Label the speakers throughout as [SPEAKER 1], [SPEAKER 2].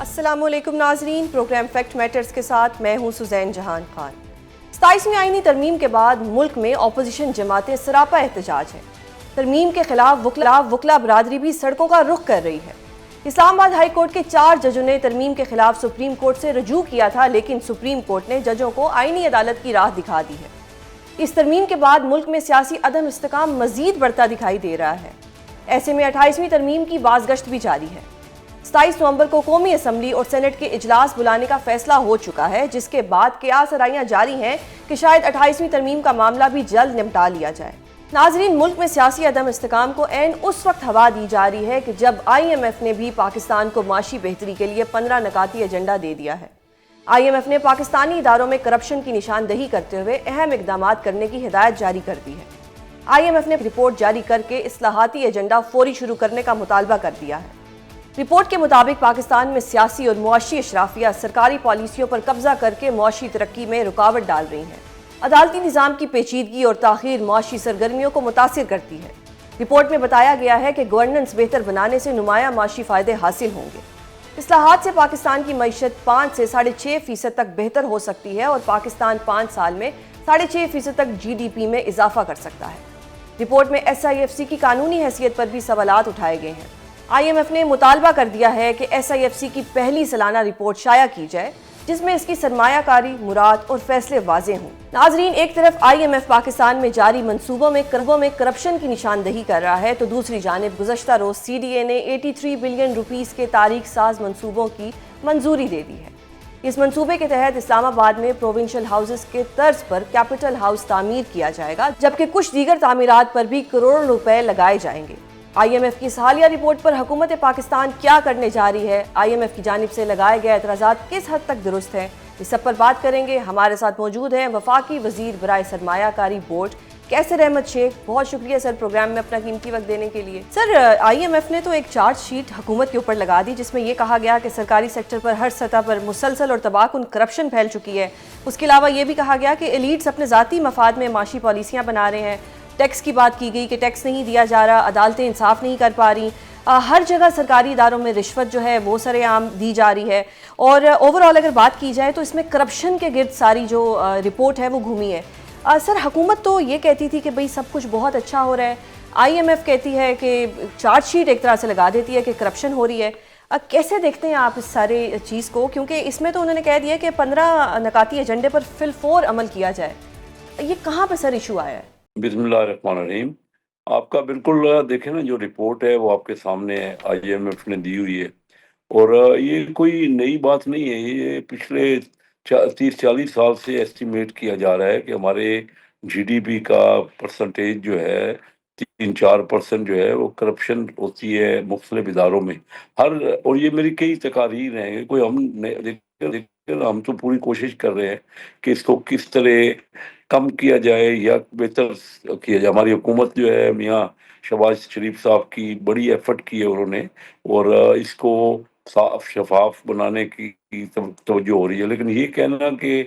[SPEAKER 1] السلام علیکم ناظرین، پروگرام فیکٹ میٹرز کے ساتھ میں ہوں سزین جہان خان۔ 27ویں آئینی ترمیم کے بعد ملک میں اپوزیشن جماعتیں سراپا احتجاج ہیں۔ ترمیم کے خلاف وکلا برادری بھی سڑکوں کا رخ کر رہی ہے۔ اسلام آباد ہائی کورٹ کے 4 ججوں نے ترمیم کے خلاف سپریم کورٹ سے رجوع کیا تھا، لیکن سپریم کورٹ نے ججوں کو آئینی عدالت کی راہ دکھا دی ہے۔ اس ترمیم کے بعد ملک میں سیاسی عدم استحکام مزید بڑھتا دکھائی دے رہا ہے۔ ایسے میں 28ویں ترمیم کی بازگشت بھی جاری ہے۔ 27 نومبر کو قومی اسمبلی اور سینٹ کے اجلاس بلانے کا فیصلہ ہو چکا ہے، جس کے بعد قیاس آرائیاں جاری ہیں کہ شاید 28ویں ترمیم کا معاملہ بھی جلد نمٹا لیا جائے۔ ناظرین، ملک میں سیاسی عدم استحکام کو عین اس وقت ہوا دی جا رہی ہے کہ جب آئی ایم ایف نے بھی پاکستان کو معاشی بہتری کے لیے 15 نکاتی ایجنڈا دے دیا ہے۔ آئی ایم ایف نے پاکستانی اداروں میں کرپشن کی نشاندہی کرتے ہوئے اہم اقدامات کرنے کی ہدایت جاری کر دی ہے۔ آئی ایم ایف نے رپورٹ جاری کر کے اصلاحاتی ایجنڈا فوری شروع کرنے کا مطالبہ کر دیا ہے۔ رپورٹ کے مطابق پاکستان میں سیاسی اور معاشی اشرافیہ سرکاری پالیسیوں پر قبضہ کر کے معاشی ترقی میں رکاوٹ ڈال رہی ہیں۔ عدالتی نظام کی پیچیدگی اور تاخیر معاشی سرگرمیوں کو متاثر کرتی ہے۔ رپورٹ میں بتایا گیا ہے کہ گورننس بہتر بنانے سے نمایاں معاشی فائدے حاصل ہوں گے۔ اصلاحات سے پاکستان کی معیشت 5 سے 6.5% تک بہتر ہو سکتی ہے اور پاکستان 5 سال میں 6.5% تک جی ڈی پی میں اضافہ کر سکتا ہے۔ رپورٹ میں ایس آئی ایف سی کی قانونی حیثیت پر بھی سوالات اٹھائے گئے ہیں۔ آئی ایم ایف نے مطالبہ کر دیا ہے کہ ایس آئی ایف سی کی پہلی سالانہ رپورٹ شائع کی جائے، جس میں اس کی سرمایہ کاری، مراد اور فیصلے واضح ہوں۔ ناظرین، ایک طرف آئی ایم ایف پاکستان میں جاری منصوبوں میں کرپشن کی نشاندہی کر رہا ہے، تو دوسری جانب گزشتہ روز سی ڈی اے نے 83 بلین روپیز کے تاریخ ساز منصوبوں کی منظوری دے دی ہے۔ اس منصوبے کے تحت اسلام آباد میں پروونشل ہاؤسز کے طرز پر کیپٹل ہاؤس تعمیر کیا جائے گا، جبکہ کچھ دیگر تعمیرات پر بھی کروڑوں روپے لگائے جائیں گے۔ آئی ایم ایف کی اس حالیہ رپورٹ پر حکومت پاکستان کیا کرنے جا رہی ہے؟ آئی ایم ایف کی جانب سے لگائے گئے اعتراضات کس حد تک درست ہیں؟ اس سب پر بات کریں گے۔ ہمارے ساتھ موجود ہیں وفاقی وزیر برائے سرمایہ کاری بورڈ کیسر احمد شیخ۔ بہت شکریہ سر پروگرام میں اپنا قیمتی وقت دینے کے لیے۔ سر، آئی ایم ایف نے تو ایک چارج شیٹ حکومت کے اوپر لگا دی، جس میں یہ کہا گیا کہ سرکاری سیکٹر پر ہر سطح پر مسلسل اور تباہ کن کرپشن پھیل چکی ہے۔ اس کے علاوہ یہ بھی کہا گیا کہ ایلیٹس اپنے ذاتی مفاد میں معاشی پالیسیاں بنا رہے ہیں۔ ٹیکس کی بات کی گئی کہ ٹیکس نہیں دیا جا رہا، عدالتیں انصاف نہیں کر پا رہی، ہر جگہ سرکاری اداروں میں رشوت جو ہے وہ سر عام دی جا رہی ہے، اور اوورآل اگر بات کی جائے تو اس میں کرپشن کے گرد ساری جو رپورٹ ہے وہ گھومی ہے۔ سر، حکومت تو یہ کہتی تھی کہ بھئی سب کچھ بہت اچھا ہو رہا ہے، آئی ایم ایف کہتی ہے کہ چارج شیٹ ایک طرح سے لگا دیتی ہے کہ کرپشن ہو رہی ہے۔ کیسے دیکھتے ہیں آپ اس سارے چیز کو؟ کیونکہ اس میں تو انہوں نے کہہ دیا کہ 15 نکاتی ایجنڈے پر فی الفور عمل کیا جائے۔ یہ کہاں پہ سر ایشو آیا ہے؟
[SPEAKER 2] بسم اللہ الرحمن الرحیم۔ آپ کا بالکل دیکھیں نا، جو رپورٹ ہے وہ آپ کے سامنے ہے، آئی ایم ایف نے دی ہوئی ہے، اور یہ کوئی نئی بات نہیں ہے۔ یہ پچھلے 30-40 سال سے ایسٹیمیٹ کیا جا رہا ہے کہ ہمارے جی ڈی پی کا پرسنٹیج جو ہے 3-4% جو ہے وہ کرپشن ہوتی ہے مختلف اداروں میں اور یہ میری کئی تقاریر ہیں، کوئی ہم تو پوری کوشش کر رہے ہیں کہ اس کو کس طرح کم کیا جائے یا بہتر کیا جائے۔ ہماری حکومت جو ہے میاں شہباز شریف صاحب کی بڑی ایفرٹ کی ہے انہوں نے، اور اس کو صاف شفاف بنانے کی توجہ ہو رہی ہے۔ لیکن یہ کہنا کہ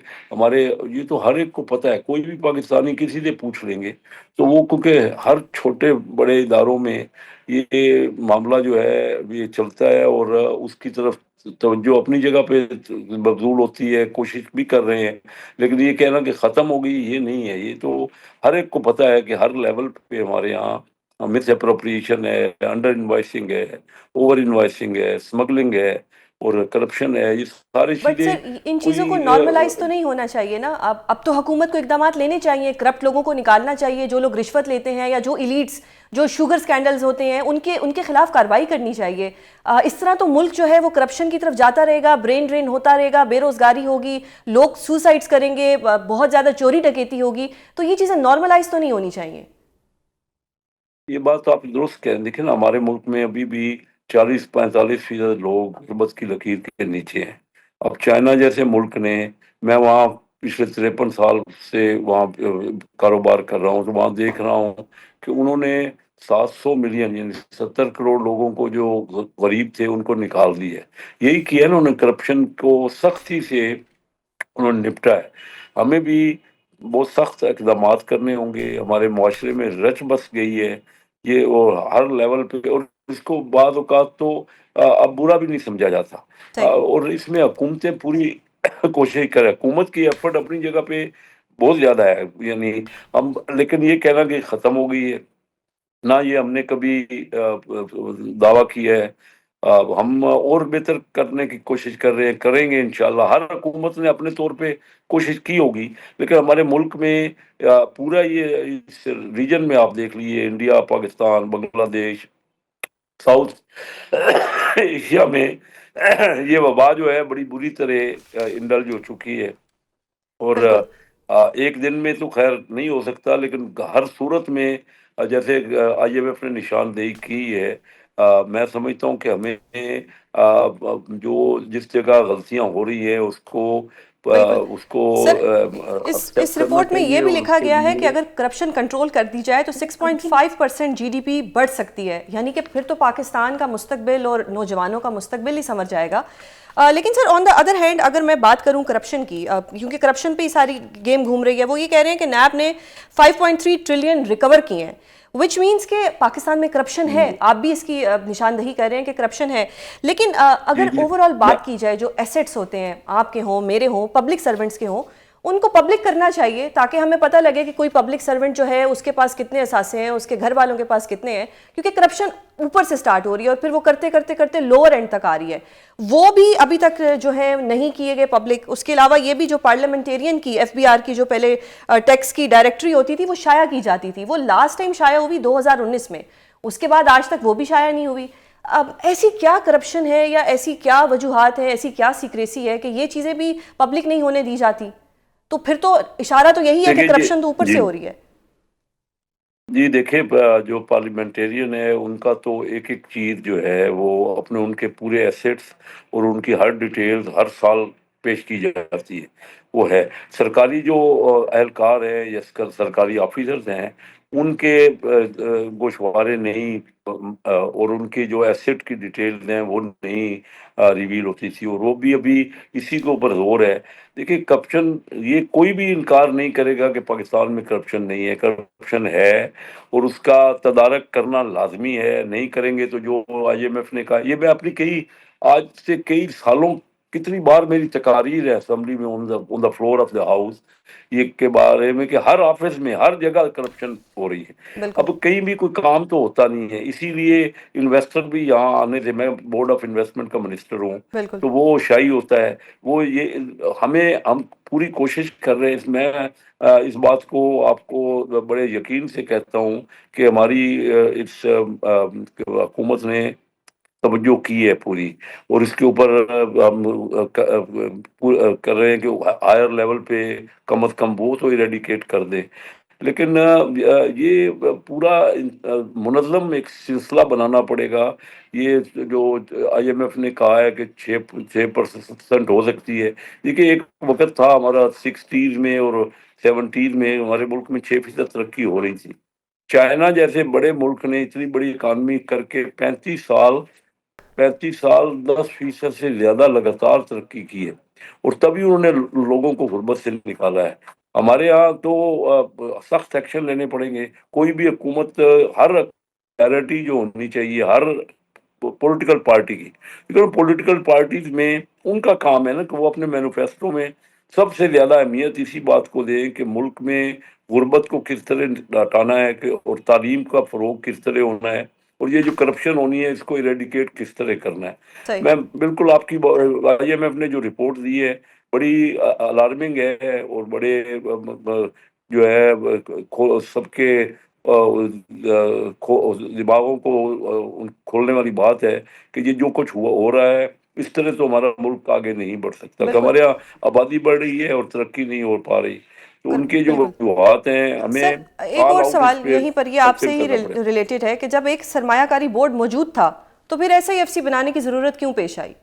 [SPEAKER 2] یہ تو ہر ایک کو پتہ ہے، کوئی بھی پاکستانی کسی سے پوچھ لیں گے تو وہ، کیونکہ ہر چھوٹے بڑے اداروں میں یہ معاملہ جو ہے یہ چلتا ہے، اور اس کی طرف توجہ اپنی جگہ پہ مبذول ہوتی ہے، کوشش بھی کر رہے ہیں، لیکن یہ کہنا کہ ختم ہو گئی، یہ نہیں ہے۔ یہ تو ہر ایک کو پتہ ہے کہ ہر لیول پہ ہمارے یہاں مس اپروپریشن ہے، انڈر انوائسنگ ہے، اوور انوائسنگ ہے، اسمگلنگ ہے اور کرپشن ہے۔ یہ ساری
[SPEAKER 1] بٹ
[SPEAKER 2] چیزیں
[SPEAKER 1] سر، ان چیزوں کو نارملائز تو نہیں ہونا چاہیے نا؟ اب تو حکومت کو اقدامات لینے چاہیے، کرپٹ لوگوں کو نکالنا چاہیے، جو لوگ رشوت لیتے ہیں یا جو ایلیٹس جو شوگر سکینڈلز ہوتے ہیں ان کے خلاف کارروائی کرنی چاہیے۔ اس طرح تو ملک جو ہے وہ کرپشن کی طرف جاتا رہے گا، برین ڈرین ہوتا رہے گا، بے روزگاری ہوگی، لوگ سوسائڈز کریں گے، بہت زیادہ چوری ڈکیتی ہوگی، تو یہ چیزیں نارملائز تو نہیں ہونی چاہیے۔
[SPEAKER 2] یہ بات تو آپ درست کہہ رہے ہیں۔ دیکھیں نا، ہمارے ملک میں ابھی بھی 40-45% لوگ غربت کی لکیر کے نیچے ہیں۔ اب چائنا جیسے ملک نے، میں وہاں پچھلے 53 سال سے وہاں کاروبار کر رہا ہوں، تو وہاں دیکھ رہا ہوں کہ انہوں نے 700 ملین یعنی 70 کروڑ لوگوں کو جو غریب تھے ان کو نکال دی ہے۔ یہی کیا نا انہوں نے، کرپشن کو سختی سے انہوں نے نپٹا ہے۔ ہمیں بھی بہت سخت اقدامات کرنے ہوں گے۔ ہمارے معاشرے میں رچ بس گئی ہے یہ، اور ہر لیول پہ، اور اس کو بعض اوقات تو اب برا بھی نہیں سمجھا جاتا،
[SPEAKER 1] صحیح.
[SPEAKER 2] اور اس میں حکومتیں پوری کوشش کریں، حکومت کی ایفرٹ اپنی جگہ پہ بہت زیادہ ہے، یعنی ہم، لیکن یہ کہنا کہ ختم ہو گئی ہے، نہ یہ ہم نے کبھی دعویٰ کیا ہے، ہم اور بہتر کرنے کی کوشش کر رہے ہیں، کریں گے انشاءاللہ، ہر حکومت نے اپنے طور پہ کوشش کی ہوگی، لیکن ہمارے ملک میں پورا یہ اس ریجن میں آپ دیکھ لیجیے، انڈیا، پاکستان، بنگلہ دیش، ساؤتھ ایشیا میں یہ وبا جو ہے بڑی بری طرح انڈلج ہو چکی ہے، اور
[SPEAKER 1] بالکل.
[SPEAKER 2] ایک دن میں تو خیر نہیں ہو سکتا، لیکن ہر صورت میں جیسے آئی ایم ایف نے نشاندہی کی ہے، میں سمجھتا ہوں کہ ہمیں جو جس جگہ غلطیاں ہو رہی ہیں اس کو
[SPEAKER 1] بالکل
[SPEAKER 2] اس کو
[SPEAKER 1] سر، اس
[SPEAKER 2] ایکسیپٹ کرنا
[SPEAKER 1] رپورٹ میں یہ
[SPEAKER 2] چاہیے،
[SPEAKER 1] بھی
[SPEAKER 2] اور اس
[SPEAKER 1] لکھا
[SPEAKER 2] کے
[SPEAKER 1] گیا ہے کہ
[SPEAKER 2] لیے
[SPEAKER 1] اگر کرپشن کنٹرول کر دی جائے تو 6.5% جی ڈی پی بڑھ سکتی ہے، یعنی کہ پھر تو پاکستان کا مستقبل اور نوجوانوں کا مستقبل ہی سمجھ جائے گا. لیکن سر آن دا ادر ہینڈ اگر میں بات کروں کرپشن کی، کیونکہ کرپشن پہ ہی ساری گیم گھوم رہی ہے، وہ یہ کہہ رہے ہیں کہ نیب نے 5.3 ٹریلین ریکور کیے ہیں، وچ مینس کہ پاکستان میں کرپشن ہے. آپ بھی اس کی نشاندہی کر رہے ہیں کہ کرپشن ہے، لیکن
[SPEAKER 2] جی
[SPEAKER 1] اگر
[SPEAKER 2] جی
[SPEAKER 1] اوور آل
[SPEAKER 2] میں
[SPEAKER 1] بات کی جائے، جو ایسٹس ہوتے ہیں آپ کے ہوں، میرے ہوں، پبلک سرونٹس کے ہوں، ان کو پبلک کرنا چاہیے تاکہ ہمیں پتہ لگے کہ کوئی پبلک سرونٹ جو ہے اس کے پاس کتنے اثاثے ہیں، اس کے گھر والوں کے پاس کتنے ہیں، کیونکہ کرپشن اوپر سے سٹارٹ ہو رہی ہے اور پھر وہ کرتے کرتے کرتے لوور اینڈ تک آ رہی ہے. وہ بھی ابھی تک جو ہے نہیں کیے گئے پبلک. اس کے علاوہ یہ بھی جو پارلیمنٹیرین کی ایف بی آر کی جو پہلے ٹیکس کی ڈائریکٹری ہوتی تھی وہ شائع کی جاتی تھی، وہ لاسٹ ٹائم شائع ہوئی 2019 میں، اس کے بعد آج تک وہ بھی شائع نہیں ہوئی. اب ایسی کیا کرپشن ہے یا ایسی کیا وجوہات ہیں، ایسی کیا سیکریسی ہے کہ یہ چیزیں بھی پبلک نہیں ہونے دی جاتی؟ تو پھر تو اشارہ تو یہی ہے کہ
[SPEAKER 2] دیکھیے جی
[SPEAKER 1] کرپشن تو اوپر
[SPEAKER 2] جی
[SPEAKER 1] سے ہو رہی ہے.
[SPEAKER 2] جی دیکھیں، جو پارلیمنٹیرین ہے ان کا تو ایک ایک چیز جو ہے وہ اپنے ان کے پورے ایسٹس اور ان کی ہر ڈیٹیل ہر سال پیش کی جاتی ہے، وہ ہے سرکاری جو اہلکار ہے یا سرکاری آفیسرز ہیں، ان کے گوشوارے نہیں، اور ان کے جو ایسٹ کی ڈیٹیلز ہیں وہ نہیں ریویل ہوتی تھی، اور وہ بھی ابھی اسی کے اوپر زور ہے. دیکھیں کرپشن، یہ کوئی بھی انکار نہیں کرے گا کہ پاکستان میں کرپشن نہیں ہے، کرپشن ہے، اور اس کا تدارک کرنا لازمی ہے. نہیں کریں گے تو جو آئی ایم ایف نے کہا، یہ میں اپنی آج سے کئی سالوں کتنی بار میری تقاریر ہے اسمبلی میں، on the floor of the house, یہ کے بارے میں کہ ہر آفس میں ہر جگہ کرپشن ہو رہی ہے.
[SPEAKER 1] بالکل.
[SPEAKER 2] اب کہیں بھی کوئی کام تو ہوتا نہیں ہے، اسی لیے انویسٹر بھی یہاں آنے سے، میں بورڈ آف انویسٹمنٹ کا منسٹر ہوں،
[SPEAKER 1] بالکل.
[SPEAKER 2] تو وہ شائع ہوتا ہے. وہ یہ ہم پوری کوشش کر رہے ہیں. میں اس بات کو آپ کو بڑے یقین سے کہتا ہوں کہ ہماری اس حکومت نے توجہ کی ہے پوری، اور اس کے اوپر ہم کر رہے ہیں کہ ہائر لیول پہ کم از کم وہ تو ایریڈیکیٹ کر دے. لیکن یہ پورا منظم ایک سلسلہ بنانا پڑے گا. یہ جو آئی ایم ایف نے کہا ہے کہ 6% ہو سکتی ہے، دیکھیے ایک وقت تھا ہمارا 60s میں اور 70s میں ہمارے ملک میں 6% ترقی ہو رہی تھی. چائنا جیسے بڑے ملک نے اتنی بڑی اکانومی کر کے 35 سال 10% سے زیادہ لگاتار ترقی کی ہے، اور تبھی انہوں نے لوگوں کو غربت سے نکالا ہے. ہمارے ہاں تو سخت ایکشن لینے پڑیں گے. کوئی بھی حکومت، ہر پائرٹی جو ہونی چاہیے ہر پولیٹیکل پارٹی کی، کیونکہ پولیٹیکل پارٹیز میں ان کا کام ہے نا کہ وہ اپنے مینوفیسٹو میں سب سے زیادہ اہمیت اسی بات کو دیں کہ ملک میں غربت کو کس طرح ہٹانا ہے، اور تعلیم کا فروغ کس طرح ہونا ہے، اور یہ جو کرپشن ہونی ہے اس کو ایریڈیکیٹ کس طرح کرنا ہے.
[SPEAKER 1] صحیح.
[SPEAKER 2] میں بالکل آپ کی آئی ایم ایف نے جو رپورٹ دی ہے بڑی الارمنگ ہے، اور بڑے جو ہے سب کے دماغوں کو کھولنے والی بات ہے کہ یہ جو کچھ ہو رہا ہے اس طرح تو ہمارا ملک آگے نہیں بڑھ سکتا، کہ
[SPEAKER 1] بالکل.
[SPEAKER 2] ہمارے یہاں آبادی بڑھ رہی ہے اور ترقی نہیں ہو پا رہی. تو ان کے جو
[SPEAKER 1] بالکل.
[SPEAKER 2] وجوہات ہیں ہمیں
[SPEAKER 1] سر ایک
[SPEAKER 2] کال
[SPEAKER 1] اور
[SPEAKER 2] آؤٹ اس
[SPEAKER 1] سوال
[SPEAKER 2] پہ
[SPEAKER 1] یہیں پر یہ آپ سے
[SPEAKER 2] فلفل
[SPEAKER 1] ہی
[SPEAKER 2] کرنا پڑے.
[SPEAKER 1] ریلیٹڈ ہے کہ جب ایک سرمایہ کاری بورڈ موجود تھا تو پھر ایسا ہی ایف سی بنانے کی ضرورت کیوں پیش آئی؟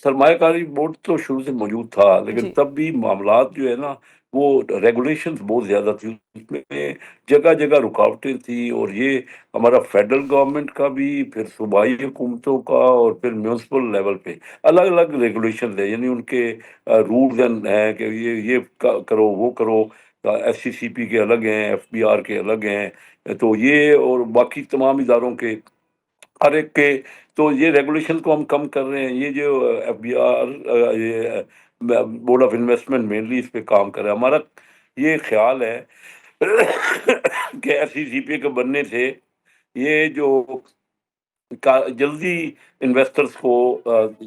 [SPEAKER 2] سرمایہ کاری بورڈ تو شروع سے موجود تھا، لیکن
[SPEAKER 1] جی.
[SPEAKER 2] تب بھی معاملات جو ہے نا وہ ریگولیشنز بہت زیادہ تھی، اس میں جگہ جگہ رکاوٹیں تھیں. اور یہ ہمارا فیڈرل گورنمنٹ کا بھی، پھر صوبائی حکومتوں کا، اور پھر میونسپل لیول پہ الگ الگ ریگولیشن ہے، یعنی ان کے رولز ہیں کہ یہ کرو وہ کرو. ایس سی سی پی کے الگ ہیں، ایف بی آر کے الگ ہیں، تو یہ اور باقی تمام اداروں کے ہر ایک کے، تو یہ ریگولیشن کو ہم کم کر رہے ہیں. یہ جو ایف بی آر، یہ بورڈ آف انویسٹمنٹ مینلی اس پہ کام کر رہا ہے. ہمارا یہ خیال ہے کہ ایس سی سی پی کے بننے سے یہ جو جلدی انویسٹرز کو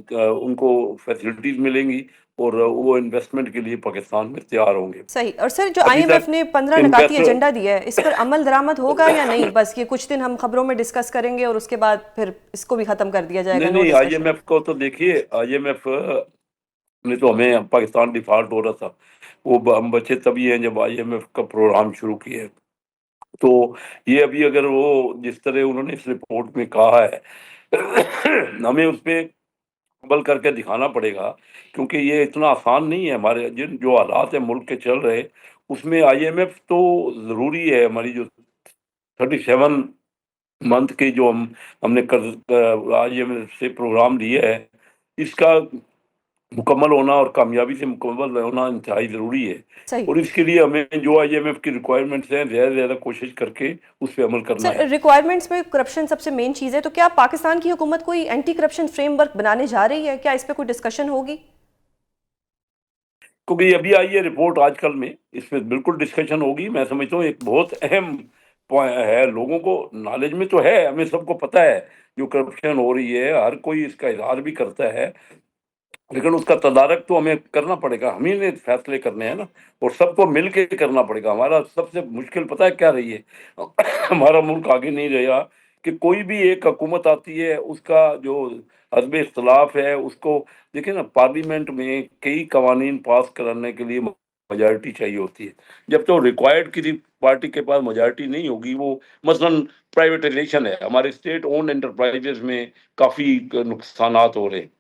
[SPEAKER 2] ان کو فیسلٹیز ملیں گی اور وہ انویسٹمنٹ کے لیے پاکستان میں تیار ہوں گے.
[SPEAKER 1] صحیح. اور سر جو آئی
[SPEAKER 2] ابھی
[SPEAKER 1] ایم ایف
[SPEAKER 2] تک
[SPEAKER 1] نے 15 نکاتی
[SPEAKER 2] انویسٹر
[SPEAKER 1] ایجنڈا دیا ہے، اس پر عمل درآمد ہوگا یا نہیں؟ بس یہ کچھ دن ہم خبروں میں ڈسکس کریں گے اور اس کے بعد پھر اس کو بھی ختم کر دیا جائے گا، نو
[SPEAKER 2] نہیں، آئی ایم
[SPEAKER 1] ڈسکشن.
[SPEAKER 2] ایف کو تو دیکھیے، آئی ایم ایف نے تو ہمیں پاکستان ڈیفالٹ ہو رہا تھا، وہ ہم بچے تبھی ہیں جب آئی ایم ایف کا پروگرام شروع کیا ہے. تو یہ ابھی اگر وہ جس طرح انہوں نے اس رپورٹ میں کہا ہے ہمیں اس پہ عمل کر کے دکھانا پڑے گا، کیونکہ یہ اتنا آسان نہیں ہے. ہمارے جو حالات ہیں ملک کے چل رہے، اس میں آئی ایم ایف تو ضروری ہے. ہماری جو 37 منتھ کے جو ہم نے آئی ایم ایف سے پروگرام لیا ہے، اس کا مکمل ہونا اور کامیابی سے مکمل ہونا انتہائی ضروری ہے.
[SPEAKER 1] صحیح.
[SPEAKER 2] اور اس کے لیے ہمیں جو آئی ایم ایف کی ریکوائرمنٹس ہیں زیادہ سے زیادہ کوشش کر کے اس پہ عمل کرنا
[SPEAKER 1] سر
[SPEAKER 2] ہے.
[SPEAKER 1] ریکوائرمنٹس میں کرپشن سب سے مین چیز ہے، تو کیا پاکستان کی حکومت کوئی اینٹی کرپشن فریم ورک بنانے جا رہی ہے؟ کیا اس پہ کوئی ڈسکشن ہوگی؟
[SPEAKER 2] کیونکہ یہ ابھی آئی ہے رپورٹ آج کل میں، اس میں بالکل ڈسکشن ہوگی. میں سمجھتا ہوں ایک بہت اہم ہے، لوگوں کو نالج میں تو ہے، ہمیں سب کو پتہ ہے جو کرپشن ہو رہی ہے، ہر کوئی اس کا اظہار بھی کرتا ہے، لیکن اس کا تدارک تو ہمیں کرنا پڑے گا. ہمیں نے فیصلے کرنے ہیں نا، اور سب کو مل کے کرنا پڑے گا. ہمارا سب سے مشکل پتہ ہے کیا رہی ہے؟ ہمارا ملک آگے نہیں رہا کہ کوئی بھی ایک حکومت آتی ہے، اس کا جو حزب اختلاف ہے اس کو دیکھیں نا، پارلیمنٹ میں کئی قوانین پاس کرانے کے لیے میجارٹی چاہیے ہوتی ہے. جب تو ریکوائرڈ کسی پارٹی کے پاس میجارٹی نہیں ہوگی، وہ مثلاً پرائیویٹائزیشن ہے، ہمارے اسٹیٹ اونڈ انٹرپرائزز میں کافی نقصانات ہو رہے ہیں.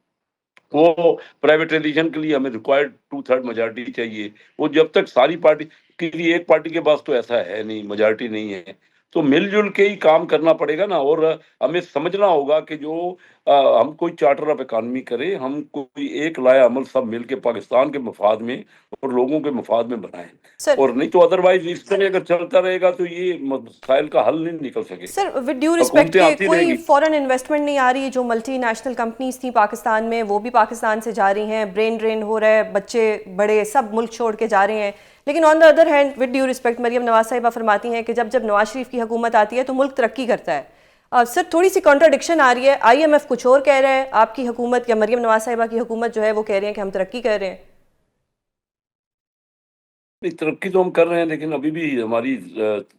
[SPEAKER 2] وہ پرائیویٹائزیشن کے لیے ہمیں ریکوائرڈ 2/3 میجارٹی چاہیے. وہ جب تک ساری پارٹی کے لیے، ایک پارٹی کے پاس تو ایسا ہے نہیں، میجارٹی نہیں ہے، تو مل جل کے ہی کام کرنا پڑے گا نا. اور ہمیں سمجھنا ہوگا کہ جو ہم کوئی چارٹر آف اکانومی کرے، ہم کوئی ایک لائحہ عمل سب مل کے پاکستان کے مفاد میں اور لوگوں کے مفاد میں بنائیں.
[SPEAKER 1] سر
[SPEAKER 2] اور نہیں تو ادروائز اس طرح اگر چلتا رہے گا تو یہ مسائل کا حل نہیں نکل سکے گا.
[SPEAKER 1] سر ود ڈیو ریسپیکٹ
[SPEAKER 2] حکومتیں
[SPEAKER 1] کہ
[SPEAKER 2] آتی رہیں
[SPEAKER 1] کوئی
[SPEAKER 2] گی.
[SPEAKER 1] فورن انویسٹمنٹ نہیں آ رہی ہے، جو ملٹی نیشنل کمپنیز تھیں پاکستان میں وہ بھی پاکستان سے جا رہی ہیں، برین ڈرین ہو رہا ہے، بچے بڑے سب ملک چھوڑ کے جا رہے ہیں. لیکن on the other hand with due respect Maryam Nawaz صاحبہ فرماتی ہیں کہ جب جب نواز شریف کی حکومت آتی ہے تو ملک ترقی کرتا ہے. سر تھوڑی سی کانٹراڈکشن آ رہی ہے، آئی ایم ایف کچھ اور کہہ رہا ہے، آپ کی حکومت یا مریم نواز صاحبہ کی حکومت جو ہے وہ کہہ رہے ہیں کہ ہم ترقی کر رہے ہیں.
[SPEAKER 2] نہیں، ترقی تو ہم کر رہے ہیں، لیکن ابھی بھی ہماری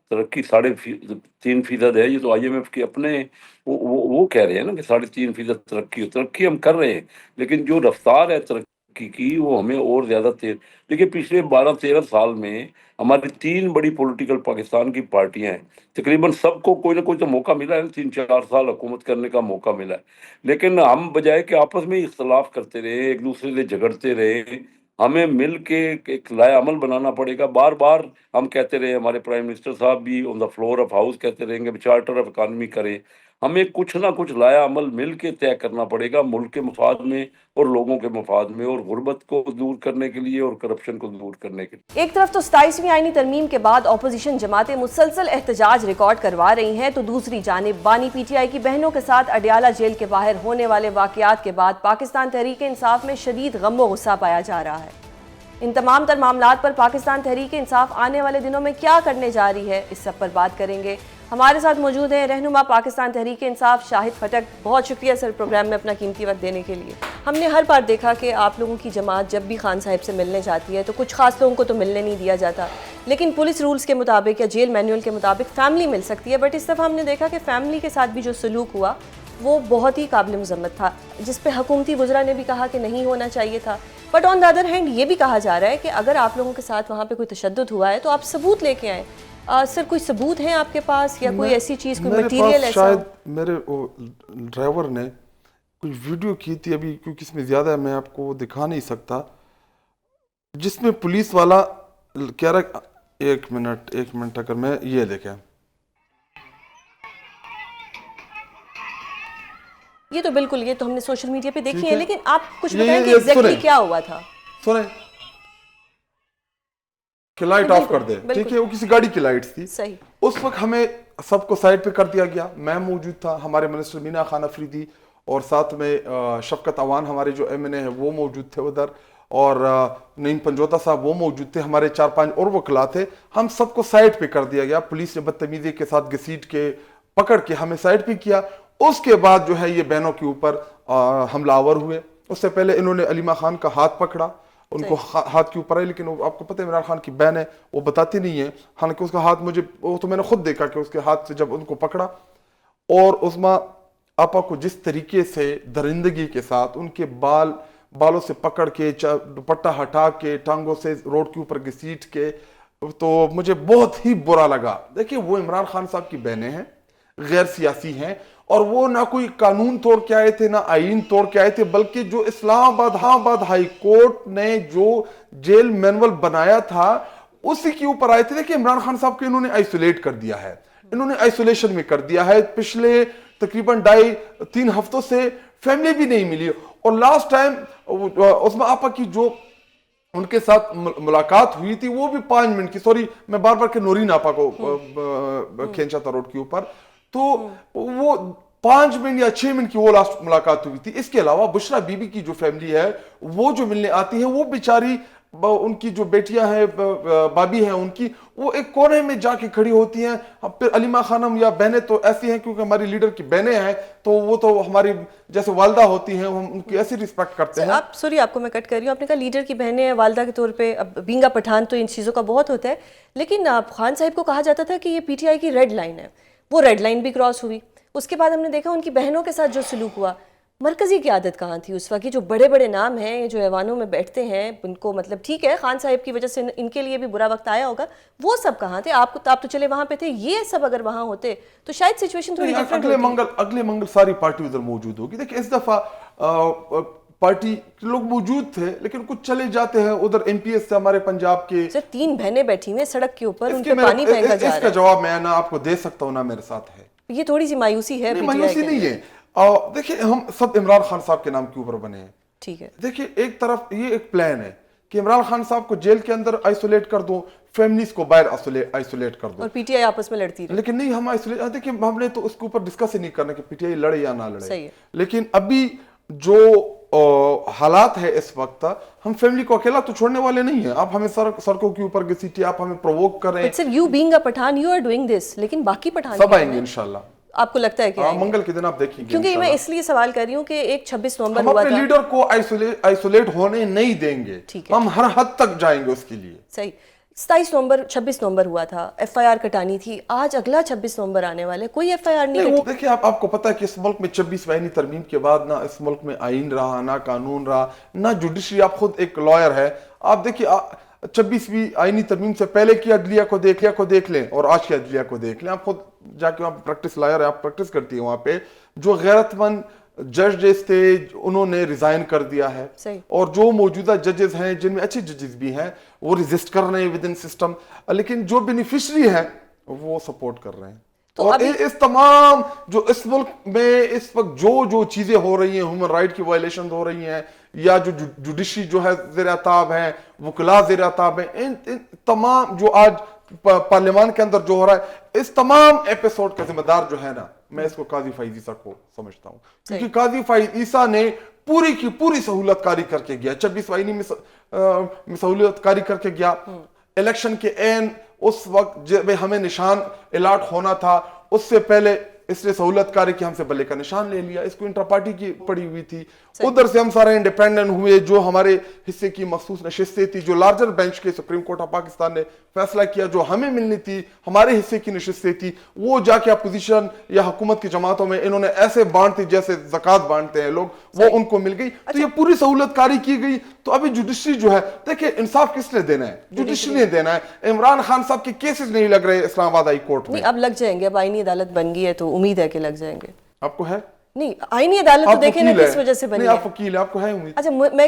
[SPEAKER 2] ترقی 3.5% ہے. یہ تو آئی ایم ایف کے اپنے وہ کہہ رہے ہیں نا کہ 3.5% ترقی ہم کر رہے ہیں، لیکن جو رفتار ہے ترقی کی وہ ہمیں اور زیادہ تیز. دیکھیے پچھلے 12-13 سال میں ہماری 3 بڑی پولیٹیکل پاکستان کی پارٹیاں ہیں، تقریباً سب کو کوئی نہ کوئی تو موقع ملا ہے، 3-4 سال حکومت کرنے کا موقع ملا ہے. لیکن ہم بجائے کہ آپس میں اختلاف کرتے رہے، ایک دوسرے سے جھگڑتے رہے، ہمیں مل کے ایک لائحہ عمل بنانا پڑے گا. بار بار ہم کہتے رہے، ہمارے پرائم منسٹر صاحب بھی آن دا فلور آف ہاؤس کہتے رہیں گے چارٹر آف اکانومی کریں. ہمیں کچھ نہ کچھ لائحہ عمل مل کے طے کرنا پڑے گا، ملک کے مفاد میں اور لوگوں کے مفاد میں، اور غربت کو دور کرنے کے لیے اور کرپشن کو دور کرنے کے لیے.
[SPEAKER 1] ایک طرف تو 27ویں آئینی ترمیم کے بعد اپوزیشن جماعتیں مسلسل احتجاج ریکارڈ کروا رہی ہیں، تو دوسری جانب بانی پی ٹی آئی کی بہنوں کے ساتھ اڈیالہ جیل کے باہر ہونے والے واقعات کے بعد پاکستان تحریک انصاف میں شدید غم و غصہ پایا جا رہا ہے. ان تمام تر معاملات پر پاکستان تحریک انصاف آنے والے دنوں میں کیا کرنے جا رہی ہے، اس سب پر بات کریں گے. ہمارے ساتھ موجود ہیں رہنما پاکستان تحریک انصاف شاہد پھٹک. بہت شکریہ سر پروگرام میں اپنا قیمتی وقت دینے کے لیے. ہم نے ہر بار دیکھا کہ آپ لوگوں کی جماعت جب بھی خان صاحب سے ملنے جاتی ہے تو کچھ خاص لوگوں کو تو ملنے نہیں دیا جاتا، لیکن پولیس رولز کے مطابق یا جیل مینول کے مطابق فیملی مل سکتی ہے. بٹ اس دفعہ ہم نے دیکھا کہ فیملی کے ساتھ بھی جو سلوک ہوا وہ بہت ہی قابل مذمت تھا، جس پہ حکومتی وزراء نے بھی کہا کہ نہیں ہونا چاہیے تھا. But on the other hand یہ بھی کہا جا رہا ہے کہ اگر آپ لوگوں کے ساتھ وہاں پہ کوئی تشدد ہوا ہے تو آپ ثبوت لے کے آئیں. سر کوئی ثبوت ہیں آپ کے پاس یا کوئی ایسی چیز، کوئی مٹیریل ایسا؟
[SPEAKER 3] شاید میرے ڈرائیور نے کچھ ویڈیو کی تھی ابھی، کیونکہ اس میں زیادہ میں آپ کو دکھا نہیں سکتا، جس میں پولیس والا کہہ رہا. ایک منٹ اگر میں یہ دیکھیں،
[SPEAKER 1] یہ تو بالکل، یہ تو ہم نے سوشل میڈیا پہ دیکھی
[SPEAKER 3] ٹھیک
[SPEAKER 1] ہے،
[SPEAKER 3] ہے،
[SPEAKER 1] لیکن آپ کچھ بتائیں کہ ایگزیکٹلی کیا ہوا تھا.
[SPEAKER 3] سنیں کہ لائٹ آف کر دے, ٹھیک ہے, وہ کسی گاڑی کی لائٹس تھی.
[SPEAKER 1] صحیح.
[SPEAKER 3] اس وقت ہمیں سب کو سائڈ پہ کر دیا گیا. میں موجود تھا, ہمارے منسٹر مینا خان افریدی اور ساتھ میں شفقت عوان ہمارے جو ایم این اے ہیں وہ موجود تھے ادھر, اور نعیم پنجوتا صاحب وہ موجود تھے, ہمارے 4-5 اور وکلا تھے. ہم سب کو سائڈ پہ کر دیا گیا. پولیس نے بدتمیزی کے ساتھ گھسیٹ کے پکڑ کے ہمیں سائڈ پہ کیا. اس کے بعد جو ہے یہ بہنوں کے اوپر حملہ آور ہوئے. اس سے پہلے انہوں نے علیمہ خان کا ہاتھ پکڑا, ان کو ہاتھ کے اوپر ہے, لیکن آپ کو پتہ ہے عمران خان کی بہن ہے, وہ بتاتی نہیں ہے. حالانکہ اس کا ہاتھ مجھے, وہ تو میں نے خود دیکھا کہ اس کے ہاتھ سے جب ان کو پکڑا اور عظمیٰ آپا کو جس طریقے سے درندگی کے ساتھ ان کے بالوں سے پکڑ کے دوپٹہ ہٹا کے ٹانگوں سے روڈ کے اوپر گھسیٹ کے, تو مجھے بہت ہی برا لگا. دیکھیں وہ عمران خان صاحب کی بہنیں ہیں, غیر سیاسی ہیں, اور وہ نہ کوئی قانون توڑ کے آئے تھے نہ آئین توڑ کے آئے تھے, بلکہ جو اسلام آباد ہائی کورٹ نے جو جیل مینول بنایا تھا اسی کے اوپر آئے تھے. دیکھیں عمران خان صاحب کو انہوں نے آئسولیٹ کر دیا ہے, انہوں نے آئسولیشن میں کر دیا ہے. پچھلے تقریباً 2.5-3 ہفتوں سے فیملی بھی نہیں ملی, اور لاسٹ ٹائم عظمیٰ آپا کی جو ان کے ساتھ ملاقات ہوئی تھی وہ بھی 5 منٹ کی, سوری میں بار کہ نورین آپا کو کھینچا تھا روڈ کے اوپر, تو وہ 5 منٹ یا 6 منٹ کی وہ لاسٹ ملاقات ہوئی تھی. اس کے علاوہ بشرا بی بی کی جو فیملی ہے وہ جو ملنے آتی ہے, وہ بیچاری ان کی جو بیٹیاں ہیں بابی ہیں ان کی, وہ ایک کونے میں جا کے کھڑی ہوتی ہیں. پھر علیمہ خانم یا بہنیں تو ایسی ہیں کیونکہ ہماری لیڈر کی بہنیں ہیں, تو وہ تو ہماری جیسے والدہ ہوتی ہیں, ہم ان کی ایسی رسپیکٹ کرتے ہیں.
[SPEAKER 1] آپ سوری آپ کو میں کٹ کر رہی ہوں, آپ نے کہا لیڈر کی بہنیں ہیں والدہ کے طور پہ, اب بینگا پٹھان تو ان چیزوں کا بہت ہوتا ہے, لیکن خان صاحب کو کہا جاتا تھا کہ یہ پی ٹی آئی کی ریڈ لائن ہے, وہ ریڈ لائن بھی کراس ہوئی. اس کے بعد ہم نے دیکھا ان کی بہنوں کے ساتھ جو سلوک ہوا, مرکزی قیادت کہاں تھی اس وقت؟ جو بڑے بڑے نام ہیں جو ایوانوں میں بیٹھتے ہیں, ان کو مطلب ٹھیک ہے خان صاحب کی وجہ سے ان کے لیے بھی برا وقت آیا ہوگا, وہ سب کہاں تھے؟ آپ تو چلے وہاں پہ تھے, یہ سب اگر وہاں ہوتے تو شاید سچویشن تھوڑی ڈیفرنٹ ہوتی.
[SPEAKER 3] اگلے منگل ساری پارٹی ادھر موجود ہوگی. دیکھیں اس دفعہ پارٹی کے لوگ موجود تھے لیکن کچھ چلے جاتے ہیں ادھر. ایم پی ایس سے ہمارے پنجاب کے
[SPEAKER 1] صرف 3 بہنیں بیٹھی ہوئی ہیں سڑک کے اوپر, ان پہ پانی پھینکا جا رہا ہے.
[SPEAKER 3] اس کا جواب میں نہ آپ کو دے سکتا ہوں نہ میرے ساتھ ہے.
[SPEAKER 1] یہ تھوڑی سی مایوسی ہے.
[SPEAKER 3] مایوسی نہیں ہے. دیکھیں ہم سب عمران خان صاحب کے نام کے اوپر بنے ہیں,
[SPEAKER 1] ٹھیک ہے.
[SPEAKER 3] دیکھیں ایک طرف یہ ایک پلان ہے کہ عمران خان صاحب کو جیل کے اندر آئسولیٹ کر دو, فیملیز کو باہر آئسولیٹ کر دو,
[SPEAKER 1] اور پی ٹی آئی آپس میں لڑتی رہی.
[SPEAKER 3] لیکن نہیں ہم آئسولیٹ, دیکھیں ہم نے تو اس کے اوپر ڈسکس ہی نہیں کرنا کہ پی ٹی آئی لڑے یا نہ لڑے, لیکن ابھی جو حالات ہے اس وقت, ہم فیملی کو اکیلا تو چھوڑنے والے نہیں ہیں. آپ ہمیں سڑکوں کے اوپر گھسیٹیے, آپ ہمیں پرووک کریں.
[SPEAKER 1] But sir you being a Pathan you are doing this, لیکن باقی پٹھان
[SPEAKER 3] سب آئیں گے انشاءاللہ.
[SPEAKER 1] آپ کو لگتا ہے کہ
[SPEAKER 3] منگل کے دن آپ دیکھیں گے؟
[SPEAKER 1] کیونکہ میں اس لیے سوال کر رہی ہوں کہ ایک 26 نومبر ہوا
[SPEAKER 3] تھا, ہم اپنے
[SPEAKER 1] تھا,
[SPEAKER 3] لیڈر کو آئسولیٹ ہونے نہیں دیں گے, ہم ہر حد تک جائیں گے اس کے لیے.
[SPEAKER 1] صحیح. 26 نومبر ہوا تھا, ایف آئی آر کٹانی تھی, آج اگلا 26 نومبر آنے والے, کوئی ایف آئی آر نہیں کٹی.
[SPEAKER 3] دیکھیں آپ کو پتا ہے کہ اس ملک میں 26 آئینی ترمیم کے بعد نہ اس ملک میں آئین رہا, نہ قانون رہا, نہ جوڈیشری. آپ خود ایک لائر ہے, آپ دیکھیے 26ویں آئینی ترمیم سے پہلے کی عدلیہ کو دیکھ لیں اور آج کی عدلیہ کو دیکھ لیں. آپ خود جا کے وہاں پریکٹس لائر ہے, آپ پریکٹس کرتی ہیں وہاں پہ. جو غیرت مند ججز تھے انہوں نے ریزائن کر دیا ہے, اور جو موجودہ ججز ہیں جن میں اچھے ججز بھی ہیں وہ ریزسٹ کر رہے ہیں ود ان سسٹم, لیکن جو بینیفیشری ہیں وہ سپورٹ کر رہے ہیں. اور اس تمام جو اس ملک میں اس وقت جو چیزیں ہو رہی ہیں, ہیومن رائٹ کی وائلیشن ہو رہی ہیں, یا جو جوڈیشری جو ہے زیر عتاب ہیں, وکلاء زیر عتاب ہیں, ان تمام جو آج پارلیمان کے اندر جو ہو رہا ہے, اس تمام ایپیسوڈ کا ذمہ دار جو ہے نا, میں اس کو قاضی فائز عیسیٰ کو سمجھتا ہوں. کیونکہ قاضی فائز عیسیٰ نے پوری کی پوری سہولت کاری کر کے گیا, 26 آئینی میں سہولت کاری کر کے گیا. الیکشن کے عین اس وقت جب ہمیں نشان الاٹ ہونا تھا, اس سے پہلے اس نے سہولت کاری کی, ہم سے بلے کا نشان لے لیا. اس کو انٹر پارٹی کی پڑی ہوئی تھی, ادھر سے ہم سارے انڈیپینڈنٹ ہوئے. جو ہمارے حصے کی مخصوص نشستیں تھی, جو لارجر بینچ کے سپریم کورٹ آف پاکستان نے فیصلہ کیا, جو ہمیں ملنی تھی, ہمارے حصے کی نشستیں تھی, وہ جا کے اپوزیشن یا حکومت کی جماعتوں میں انہوں نے ایسے بانٹ دی جیسے زکوٰۃ بانٹتے ہیں لوگ, وہ ان کو مل گئی. تو یہ پوری سہولت کاری کی گئی. تو ابھی جوڈیشری جو ہے, دیکھیں انصاف کس نے دینا ہے؟ جوڈیشری نے دینا ہے. عمران خان صاحب کے کیسز نہیں لگ رہے اسلام آباد ہائی کورٹ میں.
[SPEAKER 1] اب لگ جائیں گے, اب آئینی عدالت بن گئی ہے تو امید ہے کہ لگ جائیں گے.
[SPEAKER 3] آپ کو ہے
[SPEAKER 1] نہیں آئینی عدالت تو دیکھیں نا کس وجہ سے بنی ہے.
[SPEAKER 3] آپ وکیل ہیں, آپ کو ہے امید.
[SPEAKER 1] اچھا میں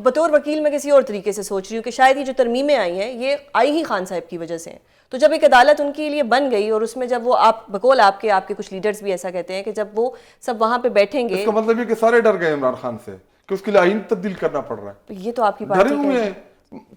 [SPEAKER 1] بطور وکیل میں کسی اور طریقے سے سوچ رہی ہوں کہ شاید یہ جو ترمیمیں آئی ہیں یہ آئی ہی خان صاحب کی وجہ سے ہیں. تو جب ایک عدالت ان کے لیے بن گئی, اور اس میں جب وہ بقول آپ کے کچھ لیڈرز بھی ایسا کہتے ہیں کہ جب وہ سب وہاں پہ بیٹھیں گے,
[SPEAKER 3] اس کا مطلب یہ کہ سارے ڈر گئے عمران خان سے کہ اس کے لیے آئین تبدیل کرنا پڑ رہا ہے.
[SPEAKER 1] یہ تو آپ کی پارٹی
[SPEAKER 3] ڈرے ہوئے ہیں.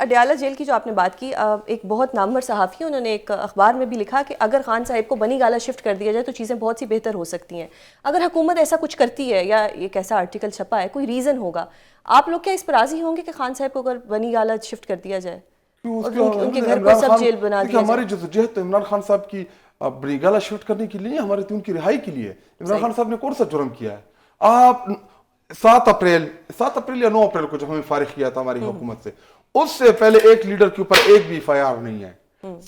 [SPEAKER 1] اڈیالہ جیل کی جو آپ نے بات کی، ایک بہت نامور صحافی انہوں نے ایک اخبار میں بھی لکھا کہ اگر خان صاحب کو بنی گالہ شفٹ کر دیا جائے تو چیزیں بہت سی بہتر ہو سکتی ہیں. اگر حکومت ایسا کچھ کرتی ہے یا ایک ایسا آرٹیکل چھپا ہے، کوئی ریزن ہوگا، آپ لوگ کیا اس پر راضی ہوں گے کہ خان صاحب کو اگر بنی گالہ شفٹ کر دیا جائے اور ان کے گھر کو سب جیل بنا دیا جائے؟
[SPEAKER 3] ہماری جدوجہد عمران خان صاحب کی بنی گالہ شفٹ کرنے کے لیے، ہمارے ان کی رہائی کے لیے. عمران خان صاحب نے کون سا جرم کیا ہے؟ آپ 7 اپریل یا 9 اپریل کو جب ہمیں فارغ کیا تھا ہماری حکومت سے، اس سے پہلے ایک لیڈر کے اوپر ایک بھی FIR نہیں ہے.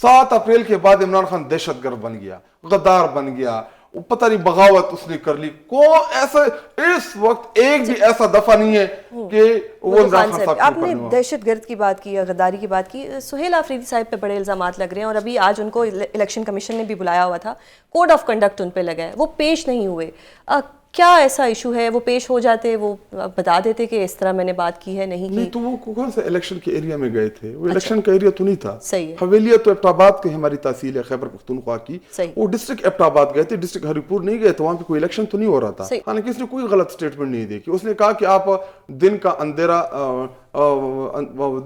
[SPEAKER 3] 7 اپریل کے بعد عمران خان دہشت گرد بن گیا، غدار بن گیا، پتہ نہیں بغاوت اس نے کر لی. ایسا اس وقت ایک بھی ایسا دفعہ نہیں ہے کہ وہ عمران خان صاحب.
[SPEAKER 1] آپ نے دہشت گرد کی بات کی، غداری کی بات کی. سہیل آفریدی صاحب پہ بڑے الزامات لگ رہے ہیں، اور ابھی آج ان کو الیکشن کمیشن نے بھی بلایا ہوا تھا، کوڈ آف کنڈکٹ ان پہ لگا ہے، وہ پیش نہیں ہوئے. کیا ایسا ایشو ہے؟ وہ پیش ہو جاتے، وہ بتا دیتے کہ اس طرح میں نے بات کی ہے، نہیں کی.
[SPEAKER 3] نہیں تو وہ کون سے الیکشن کے ایریا میں گئے تھے؟ وہ الیکشن کا ایریا تو نہیں تھا.
[SPEAKER 1] صحیح ہے.
[SPEAKER 3] حویلیہ تو ایبٹ آباد کی ہماری تحصیل ہے، خیبر پختونخوا کی. وہ ڈسٹرکٹ ایبٹ آباد گئے تھے، ڈسٹرکٹ ہری پور نہیں گئے تھے. وہاں پہ کوئی الیکشن تو نہیں ہو رہا تھا. حالانکہ اس نے کوئی غلط اسٹیٹمنٹ نہیں دی. اس نے کہا کہ آپ دن کا اندھیرا،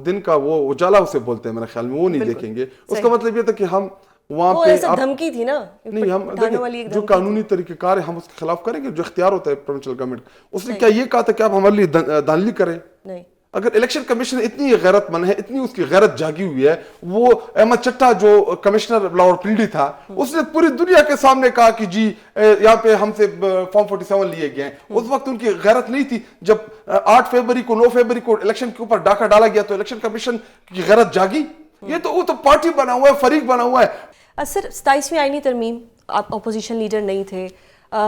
[SPEAKER 3] دن کا وہ اجالا اسے بولتے ہیں میرے خیال میں، وہ نہیں دیکھیں گے. اس کا مطلب یہ تھا کہ ہم وہاں پہ
[SPEAKER 1] دھمکی تھی نا.
[SPEAKER 3] نہیں، ہم جو قانونی طریقہ کار ہے ہم اس کے خلاف کریں گے، جو اختیار ہوتا ہے پروونشل گورنمنٹ. اس نے کیا یہ کہا تھا کہ آپ ہمارے لیے دانلی کریں؟
[SPEAKER 1] نہیں.
[SPEAKER 3] اگر الیکشن کمیشن اتنی غیرت مند ہے، اتنی اس کی غیرت جاگی ہوئی ہے، وہ احمد چٹا جو کمشنر لاہور پنڈی تھا، اس نے پوری دنیا کے سامنے کہا کہ جی یہاں پہ ہم سے فارم 47 لیے گئے ہیں. اس وقت ان کی غیرت نہیں تھی. جب 8 فروری کو 9 فروری کو الیکشن کے اوپر ڈاکہ ڈالا گیا تو الیکشن کمیشن کی غیرت جاگی. یہ تو وہ تو پارٹی بنا ہوا ہے، فریق بنا ہوا ہے.
[SPEAKER 1] سر 27ویں آئینی ترمیم، آپ اپوزیشن لیڈر نہیں تھے،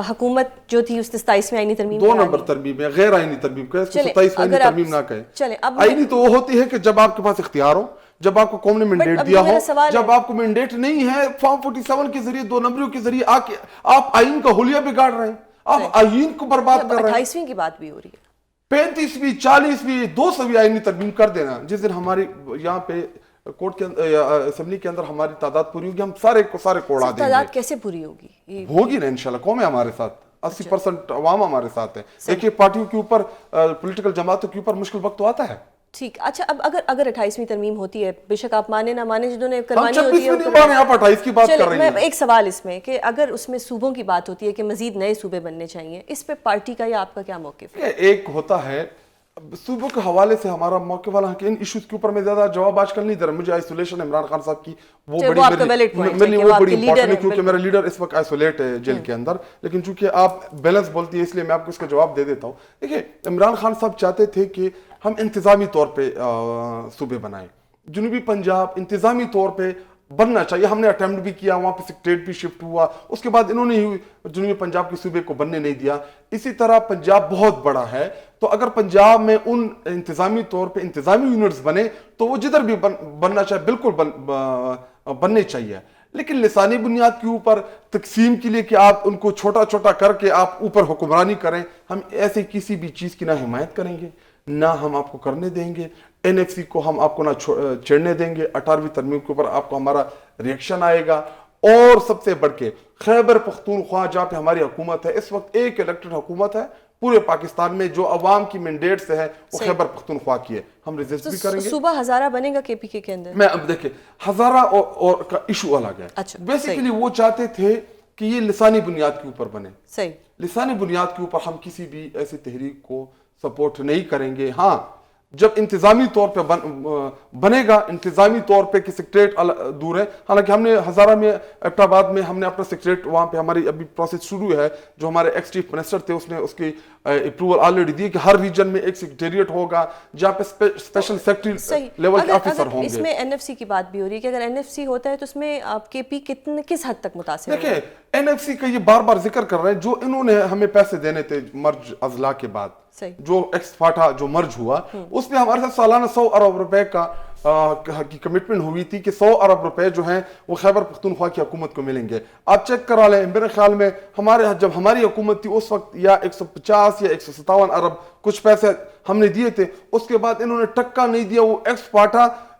[SPEAKER 1] حکومت جو تھی اس نے 27ویں آئینی ترمیم
[SPEAKER 3] 2 نمبر ترمیم ہے، غیر آئینی ترمیم کہے، 27ویں آئینی ترمیم نہ کہے. آئینی تو وہ ہوتی ہے کہ جب آپ کے پاس اختیار ہو، جب آپ کو قوم نے مینڈیٹ دیا ہو. جب آپ کو مینڈیٹ نہیں ہے، فارم 47 کے ذریعے 2 نمبریوں کے ذریعے آپ آئین کا حلیہ بگاڑ رہے ہیں، آپ آئین کو برباد کر رہے ہیں.
[SPEAKER 1] 28ویں کی بات بھی ہو رہی ہے،
[SPEAKER 3] 35ویں 40ویں 200ویں آئینی ترمیم کر دینا. جس دن ہماری یہاں پہ کورٹ کے اسمبلی کے اندر ہماری تعداد پوری ہوگی، ہم سارے کوڑا دیں گے.
[SPEAKER 1] تعداد کیسے پوری ہوگی؟
[SPEAKER 3] ہوگی نا انشاءاللہ. قوم ہے ہمارے ساتھ، 80% عوام ہمارے ساتھ ہے. دیکھیے پارٹیوں کے اوپر، پولیٹیکل جماعتوں کے اوپر مشکل وقت تو آتا ہے.
[SPEAKER 1] ٹھیک. اچھا، اب اگر 28ویں ترمیم ہوتی ہے، بے شک آپ مانے نہ مانے، جنہوں نے کروانی ہوتی ہے.
[SPEAKER 3] ہم 26 نہیں مانے، آپ 28 کی بات کر رہی ہیں.
[SPEAKER 1] میں ایک سوال اس میں کہ اگر اس میں صوبوں کی بات ہوتی ہے کہ مزید نئے صوبے بننے چاہیے، اس پہ پارٹی کا یا آپ کا کیا موقف ہے؟
[SPEAKER 3] ایک ہوتا ہے صوبوں کے حوالے سے ہمارا موقع والا ہے کہ ان ایشوز کے اوپر میں زیادہ جواب آج کل نہیں دے رہا. مجھے آئسولیشن عمران خان صاحب کی وہ بڑی امپورٹنٹ ہے، کیونکہ میرا لیڈر اس وقت آئسولیٹ ہے جیل کے اندر. لیکن چونکہ آپ بیلنس بولتی ہے اس لیے میں آپ کو اس کا جواب دے دیتا ہوں. دیکھیں، عمران خان صاحب چاہتے تھے کہ ہم انتظامی طور پہ صوبے بنائیں. جنوبی پنجاب انتظامی طور پہ بننا چاہیے. ہم نے اٹیمپٹ بھی کیا، وہاں پہ سیکریٹریٹ بھی شفٹ ہوا. اس کے بعد انہوں نے ہی جنوبی پنجاب کے صوبے کو بننے نہیں دیا. اسی طرح پنجاب بہت بڑا ہے، تو اگر پنجاب میں ان انتظامی طور پہ انتظامی یونٹس بنے تو وہ جدھر بھی بننا چاہے بالکل بننے چاہیے. لیکن لسانی بنیاد کے اوپر تقسیم کے لیے کہ آپ ان کو چھوٹا چھوٹا کر کے آپ اوپر حکمرانی کریں، ہم ایسے کسی بھی چیز کی نہ حمایت کریں گے، نہ ہم آپ کو کرنے دیں گے. NFC کو ہم آپ کو نہ چھیڑنے دیں گے. 18ویں ترمیم کے اوپر آپ کو ہمارا ریئیکشن آئے گا. اور سب سے بڑھ کے خیبر پختونخوا جہاں پہ ہماری حکومت ہے اس وقت، ایک الیکٹڈ حکومت ہے پورے پاکستان میں جو عوام کی مینڈیٹ سے ہے، وہ خیبر پختونخوا کی ہے. ہم ریزسٹ بھی کریں گے.
[SPEAKER 1] صوبہ ہزارہ بنے گا KPK کے اندر؟
[SPEAKER 3] میں اب دیکھیں، ہزارہ اور کا ایشو الگ ہے. بیسیکلی وہ چاہتے تھے کہ یہ لسانی بنیاد کے اوپر بنے.
[SPEAKER 1] صحیح.
[SPEAKER 3] لسانی بنیاد کے اوپر ہم کسی بھی ایسی تحریک کو سپورٹ نہیں کریں گے. ہاں، جب انتظامی طور پہ بنے گا، انتظامی طور پہ کہ سیکریٹریٹ دور ہے. حالانکہ ہم نے ہزارہ میں، ایبٹ آباد میں ہم نے اپنا سیکریٹریٹ، وہاں پہ ہماری ابھی پروسیس شروع ہے. جو ہمارے ایکس چیف منسٹر تھے اس نے اس کی اپروول آلریڈی دی کہ ہر ریجن میں ایک سیکریٹریٹ ہوگا جہاں پہ اسپیشل سیکرٹری لیول کے آفیسر ہوں گے.
[SPEAKER 1] اس میں NFC کی بات بھی ہو رہی ہے کہ اگر NFC ہوتا ہے تو اس میں آپ KP کس حد تک متاثر ہوگا؟
[SPEAKER 3] دیکھیں، NFC کا یہ بار بار ذکر کر رہے ہیں، جو انہوں نے ہمیں پیسے دینے تھے مرج اضلاع کے بعد، جو ایکس فاٹا جو مرج ہوا، اس میں ہمارے ساتھ سالانہ 100 ارب روپے کی کمٹمنٹ ہوئی تھی کہ 100 ارب روپے جو ہیں وہ خیبر پختونخوا کی حکومت کو ملیں گے. آپ چیک کرا لیں، میرے خیال میں جب ہماری حکومت تھی اس وقت یا 150 یا 157 ارب کچھ پیسے ہم نے دیے تھے. اس کے بعد انہوں نے ٹکا نہیں دیا. وہ ایکس فاٹا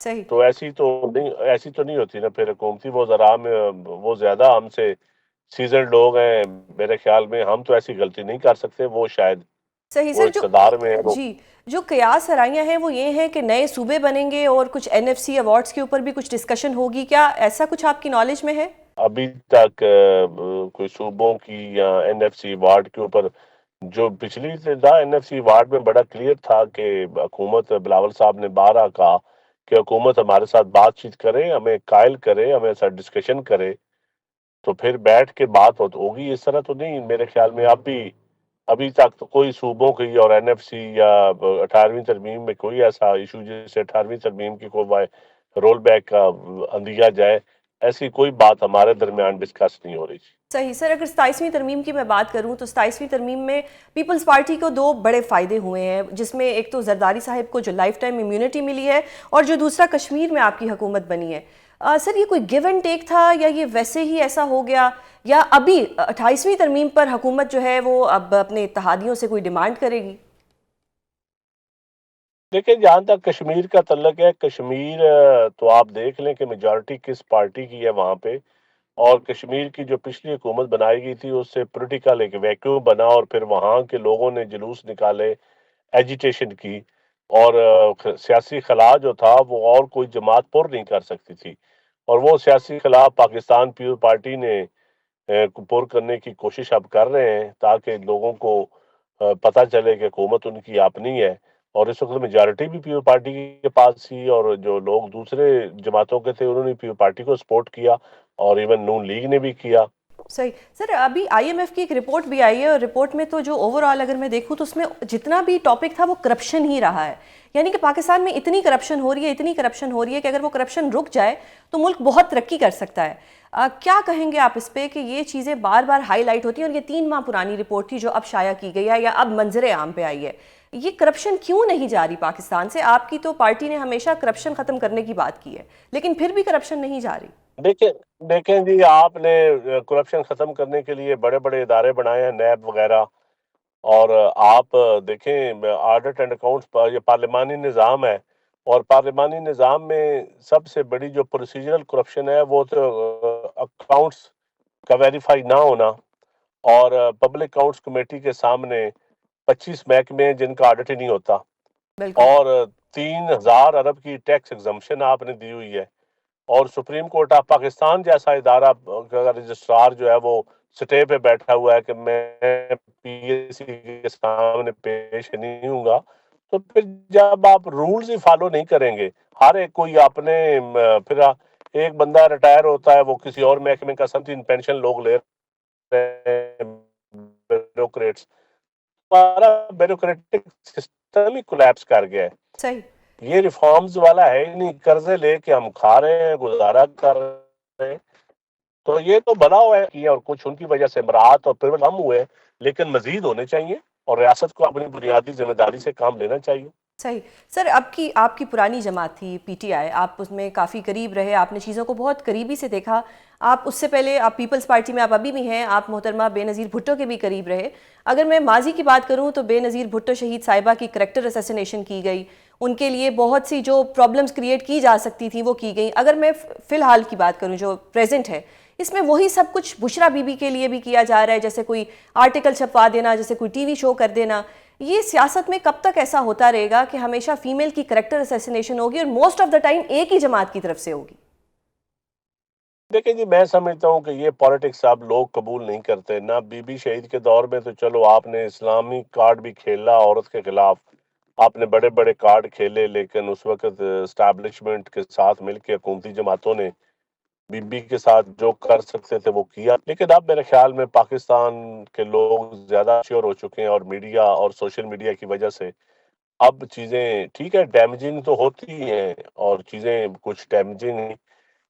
[SPEAKER 1] صحیح.
[SPEAKER 4] تو ایسی تو نہیں ہوتی نا پھر حکومتی وہ زیادہ ہم سے سیزنڈ لوگ ہیں، میرے خیال میں ہم تو ایسی غلطی نہیں کر سکتے، وہ شاید
[SPEAKER 1] صحیح
[SPEAKER 4] وہ
[SPEAKER 1] سر.
[SPEAKER 4] اقتدار میں ہے.
[SPEAKER 1] جی جو قیاس آرائیاں ہیں وہ یہ ہیں کہ نئے صوبے بنیں گے اور کچھ NFC ایوارڈز کے اوپر بھی کچھ ڈسکشن ہوگی، کیا ایسا کچھ آپ کی نالج میں ہے؟
[SPEAKER 4] ابھی تک کوئی صوبوں کی یا NFC وارڈ کے اوپر جو پچھلی تھا NFC وارڈ میں بڑا کلیئر تھا کہ حکومت بلاول صاحب نے 12 کہا کہ حکومت ہمارے ساتھ بات چیت کرے، ہمیں قائل کرے، ہمیں ساتھ ڈسکشن کرے تو پھر بیٹھ کے بات ہوگی. اس طرح تو نہیں میرے خیال میں. ابھی تک تو کوئی صوبوں کی اور NFC یا 18ویں ترمیم میں کوئی ایسا ایشو جس سے 18ویں ترمیم کی کوئی رول بیک کا اندیا جائے، ایسی کوئی بات ہمارے درمیان ڈسکس نہیں ہو رہی.
[SPEAKER 1] صحیح سر. اگر 27ویں ترمیم کی میں بات کروں تو 27ویں ترمیم میں پیپلز پارٹی کو 2 بڑے فائدے ہوئے ہیں، جس میں ایک تو زرداری صاحب کو جو لائف ٹائم امیونٹی ملی ہے اور جو دوسرا کشمیر میں آپ کی حکومت بنی ہے. سر یہ کوئی گیو اینڈ ٹیک تھا یا یہ ویسے ہی ایسا ہو گیا، یا ابھی 28ویں ترمیم پر حکومت جو ہے وہ اب اپنے اتحادیوں سے کوئی ڈیمانڈ کرے گی؟
[SPEAKER 4] دیکھیں جہاں تک کشمیر کا تعلق ہے، کشمیر تو آپ دیکھ لیں کہ میجارٹی کس پارٹی کی ہے وہاں پہ، اور کشمیر کی جو پچھلی حکومت بنائی گئی تھی اس سے پولیٹیکل ایک ویکیوم بنا اور پھر وہاں کے لوگوں نے جلوس نکالے، ایجیٹیشن کی، اور سیاسی خلا جو تھا وہ اور کوئی جماعت پر نہیں کر سکتی تھی، اور وہ سیاسی خلا پاکستان پیپلز پارٹی نے پر کرنے کی کوشش اب کر رہے ہیں تاکہ لوگوں کو پتہ چلے کہ حکومت ان کی اپنی ہے. اور اس وقت میجارٹی بھی پیپلز پارٹی کے پاس تھی، اور جو لوگ دوسرے جماعتوں کے تھے انہوں نے پیپلز پارٹی کو سپورٹ کیا، اور ایون نون لیگ نے بھی کیا.
[SPEAKER 1] صحیح سر. ابھی IMF کی ایک رپورٹ بھی آئی ہے، اور رپورٹ میں تو جو اوورآل اگر میں دیکھوں تو اس میں جتنا بھی ٹاپک تھا وہ کرپشن ہی رہا ہے. یعنی کہ پاکستان میں اتنی کرپشن ہو رہی ہے کہ اگر وہ کرپشن رک جائے تو ملک بہت ترقی کر سکتا ہے. کیا کہیں گے آپ اس پہ کہ یہ چیزیں بار بار ہائی لائٹ ہوتی ہیں، اور یہ 3 ماہ پرانی رپورٹ تھی جو اب شائع کی گئی ہے یا اب منظر عام پہ آئی ہے، یہ کرپشن کیوں نہیں جا رہی پاکستان سے؟ آپ کی تو پارٹی نے ہمیشہ کرپشن ختم کرنے کی بات کی ہے، لیکن پھر بھی کرپشن نہیں جا رہی.
[SPEAKER 4] دیکھیں جی، آپ نے کرپشن ختم کرنے کے لیے بڑے بڑے ادارے بنائے ہیں، نیب وغیرہ، اور آپ دیکھیں آڈٹ اینڈ اکاؤنٹس یہ پارلیمانی نظام ہے، اور پارلیمانی نظام میں سب سے بڑی جو پروسیجرل کرپشن ہے وہ تو اکاؤنٹس کا ویریفائی نہ ہونا، اور پبلک اکاؤنٹس کمیٹی کے سامنے 25 محکمے جن کا آڈٹ ہی نہیں ہوتا،
[SPEAKER 1] بالکل.
[SPEAKER 4] اور 3000 ارب کی ٹیکس ایگزمپشن آپ نے دی ہوئی ہے، اور سپریم کورٹ آف پاکستان جیسا ادارہ کا رجسٹرار جو ہے وہ سٹے پہ بیٹھا ہوا ہے کہ میں PSC کے سامنے پیش نہیں ہوں گا. تو پھر جب آپ رولز ہی فالو نہیں کریں گے، ہر ایک کوئی اپنے پھر ایک بندہ ریٹائر ہوتا ہے وہ کسی اور محکمے کا سمتھنگ پینشن لوگ لے رہے ہیں، بیوروکریٹس، ہمارا بیوروکریٹک سسٹم ہی کولیپس کر گیا ہے.
[SPEAKER 1] صحیح.
[SPEAKER 4] یہ ریفارمز والا ہے ہی نہیں، قرضے لے کے ہم کھا رہے ہیں، گزارا کر رہے ہیں. تو یہ تو بنا ہوا ہے اور کچھ ان کی وجہ سے مراعات اور پھر کم ہوئے، لیکن مزید ہونے چاہیے، اور ریاست کو اپنی بنیادی ذمہ داری سے کام لینا چاہیے.
[SPEAKER 1] صحیح. سر آپ کی پرانی جماعت تھی PTI، آپ اس میں کافی قریب رہے، آپ نے چیزوں کو بہت قریبی سے دیکھا. آپ اس سے پہلے آپ پیپلز پارٹی میں آپ ابھی بھی ہیں، آپ محترمہ بے نظیر بھٹو کے بھی قریب رہے. اگر میں ماضی کی بات کروں تو بے نظیر بھٹو شہید صاحبہ کی کریکٹر اسیسینیشن کی گئی، ان کے لیے بہت سی جو پرابلمز کریٹ کی جا سکتی تھیں وہ کی گئیں. اگر میں فی الحال کی بات کروں جو پریزنٹ ہے، اس میں وہی سب کچھ بشرا بی بی کے لیے بھی کیا جا رہا ہے، جیسے کوئی آرٹیکل چھپوا دینا، جیسے کوئی TV شو کر دینا. یہ سیاست میں کب تک ایسا ہوتا رہے گا کہ ہمیشہ فیمیل کی کریکٹر اسیسینیشن ہوگی اور موسٹ آف دا ٹائم ایک ہی جماعت کی طرف سے ہوگی؟
[SPEAKER 4] دیکھیں جی، میں سمجھتا ہوں کہ یہ پالیٹکس اب لوگ قبول نہیں کرتے. نہ بی بی شہید کے دور میں تو چلو آپ نے اسلامی کارڈ بھی کھیلا عورت کے خلاف، آپ نے بڑے بڑے کارڈ کھیلے، لیکن اس وقت اسٹیبلشمنٹ کے ساتھ مل کے حکومتی جماعتوں نے بی بی کے ساتھ جو کر سکتے تھے وہ کیا. لیکن اب میرے خیال میں پاکستان کے لوگ زیادہ شیور ہو چکے ہیں، اور میڈیا اور سوشل میڈیا کی وجہ سے اب چیزیں ٹھیک ہے، ڈیمیجنگ تو ہوتی ہیں اور چیزیں کچھ ڈیمیجنگ نہیں،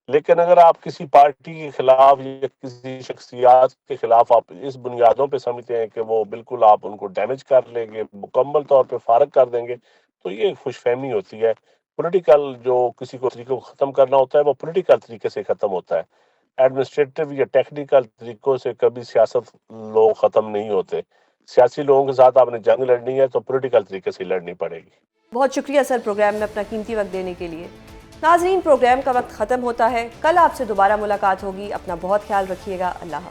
[SPEAKER 4] لیکن اگر آپ کسی پارٹی کے خلاف یا کسی شخصیات کے خلاف آپ اس بنیادوں پہ سمجھتے ہیں کہ وہ بالکل آپ ان کو ڈیمیج کر لیں گے، مکمل طور پہ فارغ کر دیں گے، تو یہ خوش فہمی ہوتی ہے. پولیٹیکل جو کسی کو طریقے کو ختم کرنا ہوتا ہے وہ پولیٹیکل طریقے سے ختم ہوتا ہے. ایڈمنسٹریٹو یا ٹیکنیکل طریقوں سے کبھی سیاست لوگ ختم نہیں ہوتے. سیاسی لوگوں کے ساتھ آپ نے جنگ لڑنی ہے تو پولیٹیکل طریقے سے لڑنی پڑے گی.
[SPEAKER 1] بہت شکریہ سر پروگرام میں اپنا قیمتی وقت دینے کے لیے. ناظرین، پروگرام کا وقت ختم ہوتا ہے، کل آپ سے دوبارہ ملاقات ہوگی، اپنا بہت خیال رکھیے گا، اللہ حافظ۔